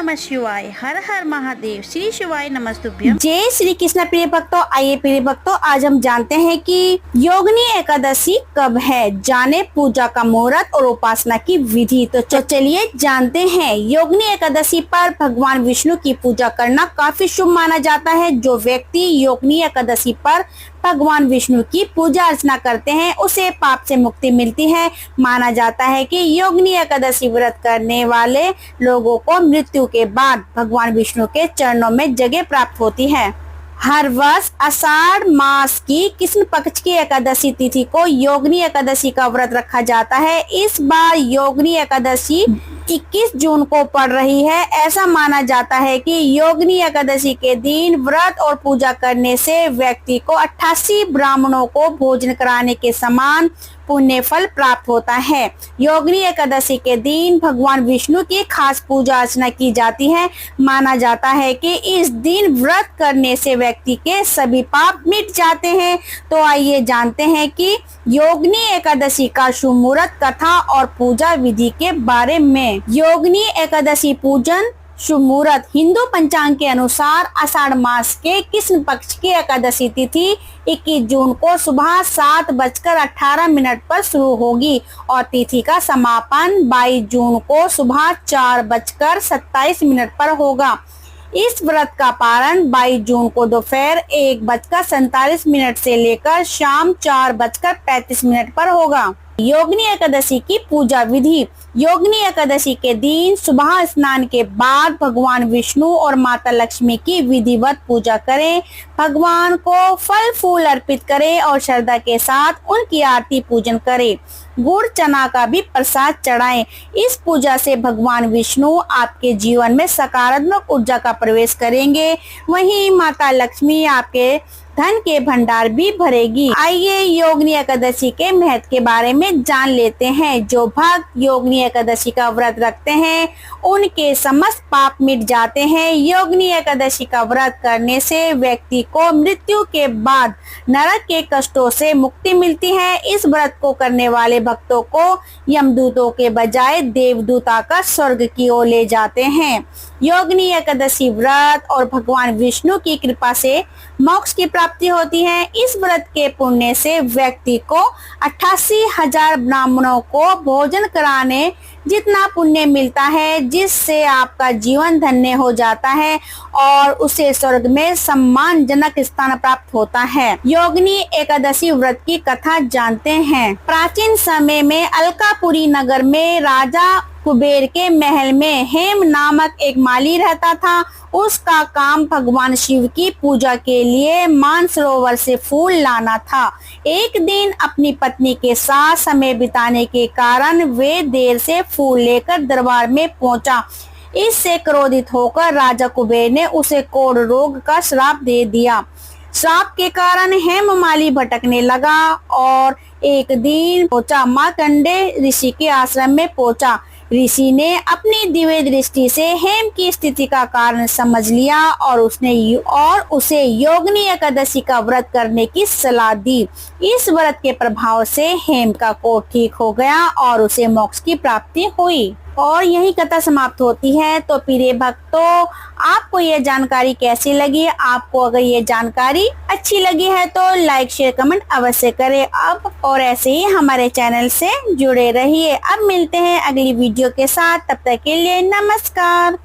नमः शिवाय, हर हर महादेव, श्री शिवाय नमस्तुभ्यम। जय श्री कृष्ण प्रिय भक्तों। आइए प्रिय भक्तों, आज हम जानते हैं कि योगिनी एकादशी कब है, जाने पूजा का मुहूर्त और उपासना की विधि। तो चलिए जानते हैं। योगिनी एकादशी पर भगवान विष्णु की पूजा करना काफी शुभ माना जाता है। जो व्यक्ति योगिनी एकादशी पर भगवान विष्णु की पूजा अर्चना करते हैं उसे पाप से मुक्ति मिलती है। माना जाता है कि योगिनी एकादशी व्रत करने वाले लोगों को मृत्यु के बाद भगवान विष्णु के चरणों में जगह प्राप्त होती है। हर वर्ष आषाढ़ मास की कृष्ण पक्ष की एकादशी तिथि को योगिनी एकादशी का व्रत रखा जाता है। इस बार योगिनी एकादशी 21 जून को पड़ रही है। ऐसा माना जाता है कि योगिनी एकादशी के दिन व्रत और पूजा करने से व्यक्ति को 88 ब्राह्मणों को भोजन कराने के समान पुण्य फल प्राप्त होता है। योगिनी एकादशी के दिन भगवान विष्णु की खास पूजा अर्चना की जाती है। माना जाता है कि इस दिन व्रत करने से व्यक्ति के सभी पाप मिट जाते हैं। तो आइए जानते हैं कि योगिनी एकादशी का शुभ मुहूर्त, कथा और पूजा विधि के बारे में। योगिनी एकादशी पूजन शुभ मुहूर्त हिंदू पंचांग के अनुसार आषाढ़ मास के कृष्ण पक्ष की एकादशी तिथि 21 जून को सुबह 7:18 पर शुरू होगी और तिथि का समापन 22 जून को सुबह 4:27 पर होगा। इस व्रत का पारण 22 जून को दोपहर 1:47 से लेकर शाम 4:35 पर होगा। योगिनी एकादशी की पूजा विधि। योगिनी एकादशी के दिन सुबह स्नान के बाद भगवान विष्णु और माता लक्ष्मी की विधिवत पूजा करें। भगवान को फल फूल अर्पित करें और श्रद्धा के साथ उनकी आरती पूजन करें। गुड़ चना का भी प्रसाद चढ़ाएं। इस पूजा से भगवान विष्णु आपके जीवन में सकारात्मक ऊर्जा का प्रवेश करेंगे। वहीं माता लक्ष्मी आपके धन के भंडार भी भरेगी। आइए योगिनी एकादशी के महत्व के बारे में जान लेते हैं। जो भक्त योगिनी एकादशी का व्रत रखते हैं उनके समस्त पाप मिट जाते हैं। योगिनी एकादशी का व्रत करने से व्यक्ति को मृत्यु के बाद नरक के कष्टों से मुक्ति मिलती है। इस व्रत को करने वाले भक्तों को यमदूतों के बजाय देवदूत आकर स्वर्ग की ओर ले जाते हैं। योगिनी एकादशी व्रत और भगवान विष्णु की कृपा से मोक्ष की प्राप्ति होती है। इस व्रत के पुण्य से व्यक्ति को 88,000 ब्राह्मणों को भोजन कराने जितना पुण्य मिलता है, जिससे आपका जीवन धन्य हो जाता है और उसे स्वर्ग में सम्मानजनक स्थान प्राप्त होता है। योगिनी एकादशी व्रत की कथा जानते हैं। प्राचीन समय में अलकापुरी नगर में राजा कुबेर के महल में हेम नामक एक माली रहता था। उसका काम भगवान शिव की पूजा के लिए मानसरोवर से फूल लाना था। एक दिन अपनी पत्नी के साथ समय बिताने के कारण वे देर से फूल लेकर दरबार में पहुंचा। इससे क्रोधित होकर राजा कुबेर ने उसे कोढ़ रोग का श्राप दे दिया। श्राप के कारण हेममाली भटकने लगा और एक दिन पहुंचा मार्कंडेय ऋषि के आश्रम में पहुंचा। ऋषि ने अपनी दिव्य दृष्टि से हेम की स्थिति का कारण समझ लिया और उसे योगिनी एकादशी का व्रत करने की सलाह दी। इस व्रत के प्रभाव से हेम का कोढ़ ठीक हो गया और उसे मोक्ष की प्राप्ति हुई। और यही कथा समाप्त होती है। तो प्रिय भक्तों, आपको ये जानकारी कैसी लगी? आपको अगर ये जानकारी अच्छी लगी है तो लाइक शेयर कमेंट अवश्य करें। अब और ऐसे ही हमारे चैनल से जुड़े रहिए। अब मिलते हैं अगली वीडियो के साथ। तब तक के लिए नमस्कार।